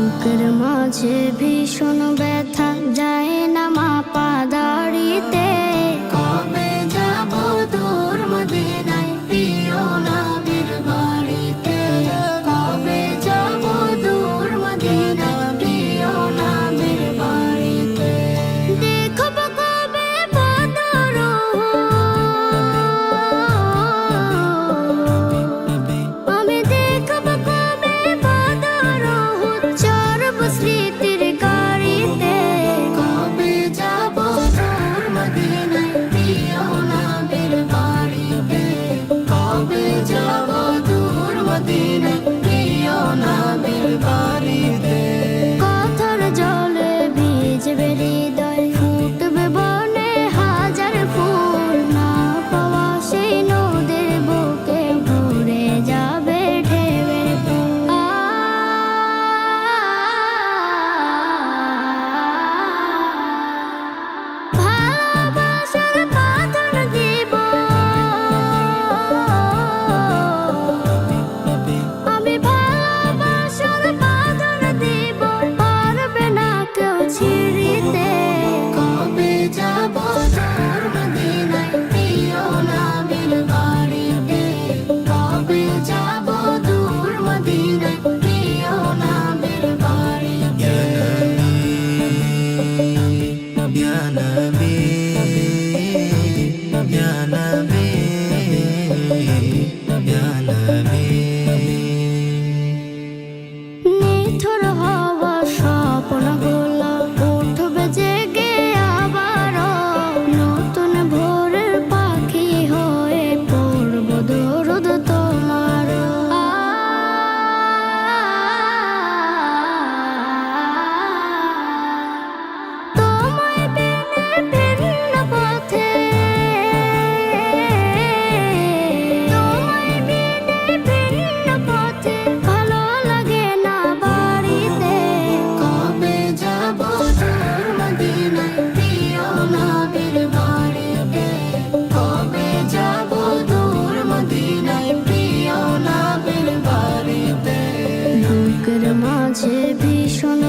বুকের মাঝে ভীষণ ব্যথা যায় না মাপা দাড়িতে। কবে যাব দূর মদিনায় প্রিয় নবীর বাড়িতে। কবে যাব দূর মদিনায় প্রিয় নবীর বাড়িতে। দেখব কবে বদর আমি দেখব কবে বদর চরব স্মৃতির গাড়িতে। কবে যাব দূর মদিনায় প্রিয় নবীর বাড়িতে। কবে যাব দূর মদিনায় প্রিয় নবীর বাড়িতে। কথার জলে ভিজবে হৃদয় ফুটবে বনে হাজার ফুল। না পাওয়া সেই নদীর বুকে ভরে যাবে ঢেউয়ের ফুল। ভালোবাসার বাঁধন দিব আমি, ভালোবাসার বাঁধন দিব পারবে না কেউ ছিঁড়িতে। কবে যাব দূর মদিনায় প্রিয় নবীর বাড়িতে। কবে যাব দূর মদিনায় প্রিয় নবীর বাড়িতে। Ya Nabi, Ya Nabi, Ya Nabi. নিথর হওয়া স্বপ্নগুলো উঠবে জেগে আবারও। নতুন ভোরের পাখি হয়ে পড়ব দরুদ তোমার। তোমায় বিনে ভিন্ন পথে, তোমায় বিনে ভিন্ন পথে ভালো লাগে না বাড়িতে। কবে যাব দূর মদিনায় প্রিয় নবীর বাড়িতে। কবে যাব দূর মদিনায় প্রিয় নবীর বাড়িতে। বুকের মাঝে ভীষণ